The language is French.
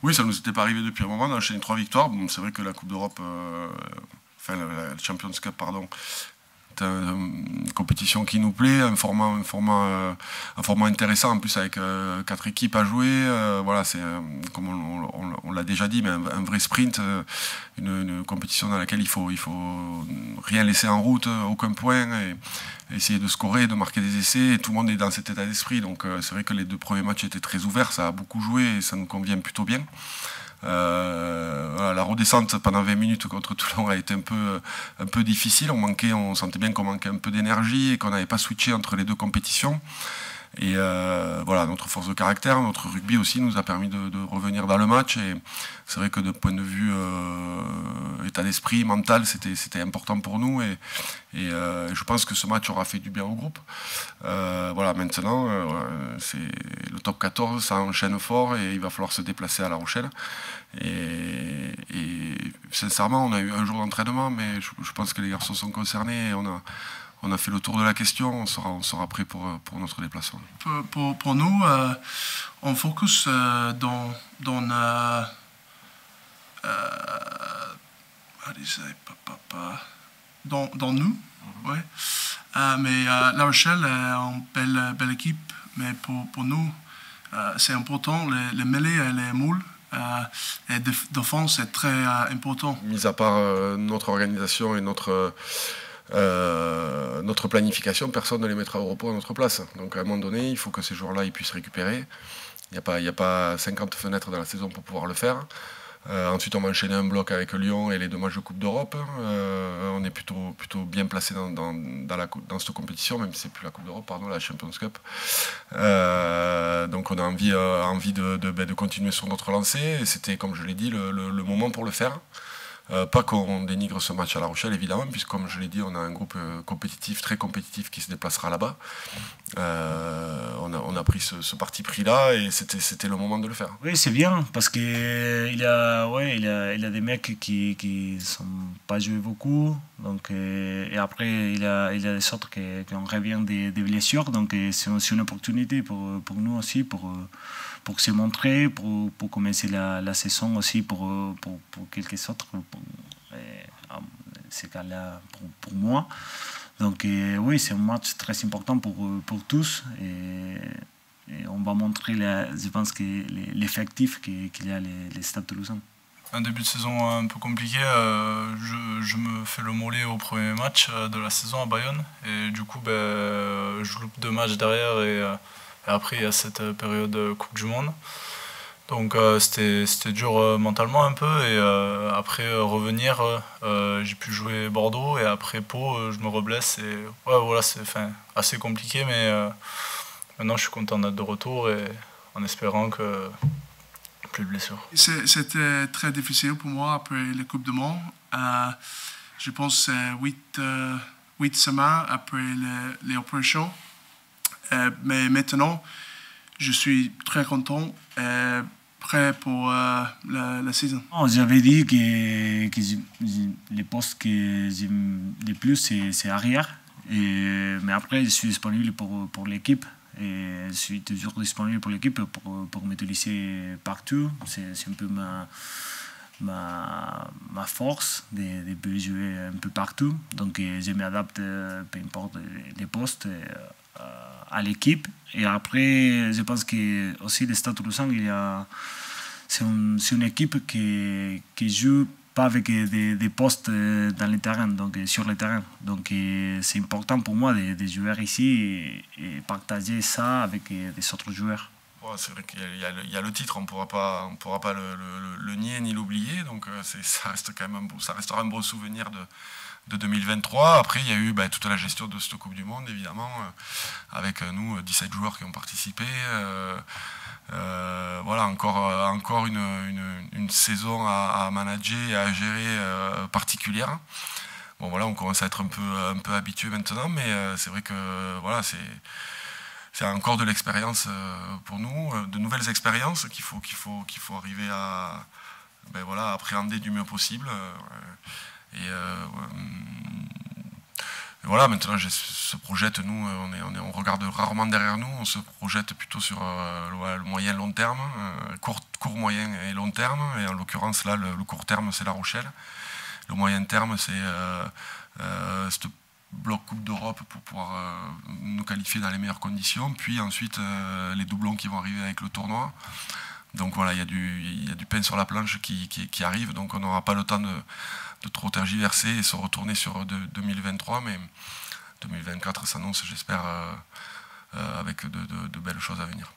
Oui, ça ne nous était pas arrivé depuis un moment. On a enchaîné 3 victoires. Bon, c'est vrai que la Coupe d'Europe, enfin la Champions Cup, pardon, c'est une compétition qui nous plaît, un format intéressant en plus avec 4 équipes à jouer. Voilà, c'est comme on l'a déjà dit, mais un vrai sprint, une compétition dans laquelle il faut rien laisser en route, aucun point, et essayer de scorer, de marquer des essais. Et tout le monde est dans cet état d'esprit. Donc c'est vrai que les 2 premiers matchs étaient très ouverts, ça a beaucoup joué et ça nous convient plutôt bien. Voilà, la redescente pendant 20 minutes contre Toulon a été un peu difficile. On sentait bien qu'on manquait un peu d'énergie et qu'on n'avait pas switché entre les 2 compétitions. Et voilà, notre force de caractère, notre rugby aussi nous a permis de revenir dans le match. Et c'est vrai que de point de vue état d'esprit, mental, c'était important pour nous. Et je pense que ce match aura fait du bien au groupe. Voilà, maintenant, c'est le top 14, ça enchaîne fort et il va falloir se déplacer à La Rochelle. Et sincèrement, on a eu un jour d'entraînement, mais je pense que les garçons sont concernés. Et on a fait le tour de la question, on sera prêt pour notre déplacement. Pour nous, on focus dans nous. Ouais. Mais La Rochelle est une belle équipe, mais pour nous, c'est important, les mêlées et les moules. Et défense est très important. Mis à part notre organisation et notre planification, personne ne les mettra au repos à notre place. Donc à un moment donné, il faut que ces joueurs-là ils puissent récupérer. Il n'y a pas 50 fenêtres dans la saison pour pouvoir le faire. Ensuite, on va enchaîner un bloc avec Lyon et les 2 matchs de Coupe d'Europe. On est plutôt bien placé dans cette compétition, même si c'est plus la Coupe d'Europe, pardon, la Champions Cup. Donc on a envie de continuer sur notre lancée. Et c'était, comme je l'ai dit, le moment pour le faire. Pas qu'on dénigre ce match à La Rochelle, évidemment, puisque comme je l'ai dit, on a un groupe compétitif, très compétitif, qui se déplacera là-bas. On a pris ce parti pris-là et c'était le moment de le faire. Oui, c'est bien, parce qu'il y a des mecs qui ne sont pas joués beaucoup. Donc, et après, il y a des autres qui reviennent des blessures. Donc c'est une opportunité pour nous aussi, pour se montrer, pour commencer la saison aussi pour quelques autres, ces cas-là pour moi. Donc oui, c'est un match très important pour tous et on va montrer, je pense, que l'effectif qu'il y a les Stade Toulousain. Un début de saison un peu compliqué, je me fais le mollet au premier match de la saison à Bayonne et du coup je loupe 2 matchs derrière et après il y a cette période Coupe du Monde. Donc c'était dur mentalement un peu et après revenir, j'ai pu jouer Bordeaux et après Pau, je me reblesse et ouais, voilà, c'est assez compliqué, mais maintenant je suis content d'être de retour et en espérant que plus de blessures. C'était très difficile pour moi après la Coupe du Monde. Je pense 8 semaines après les opérations. Mais maintenant, je suis très content et prêt pour la saison. J'avais dit que les postes que j'aime le plus, c'est arrière. Mais après, je suis disponible pour l'équipe. Et je suis toujours disponible pour l'équipe pour m'utiliser partout. C'est un peu ma force de jouer un peu partout. Donc je m'adapte, peu importe les postes, à l'équipe. Et après, je pense que aussi le Stade Toulousain, c'est une équipe qui joue pas avec des postes dans le terrain, donc sur le terrain. Donc c'est important pour moi de jouer ici et partager ça avec des autres joueurs. Ouais, c'est vrai qu'il y a le titre, on ne pourra pas le nier ni l'oublier, donc ça restera un beau souvenir de 2023. Après, il y a eu toute la gestion de cette Coupe du Monde, évidemment, avec nous 17 joueurs qui ont participé. Voilà, encore une saison à manager et à gérer particulière. Bon voilà, on commence à être un peu habitué maintenant, mais c'est vrai que voilà, c'est encore de l'expérience pour nous, de nouvelles expériences qu'il faut arriver à voilà, appréhender du mieux possible. Et voilà, maintenant se projette, nous, on regarde rarement derrière nous, on se projette plutôt sur le moyen long terme. Court court, moyen et long terme. Et en l'occurrence, là, le court terme, c'est La Rochelle. Le moyen terme, c'est ce bloc Coupe d'Europe pour pouvoir nous qualifier dans les meilleures conditions. Puis ensuite, les doublons qui vont arriver avec le tournoi. Donc voilà, il y a du pain sur la planche qui arrive. Donc on n'aura pas le temps de trop tergiverser et se retourner sur 2023. Mais 2024 s'annonce, j'espère, avec de belles choses à venir.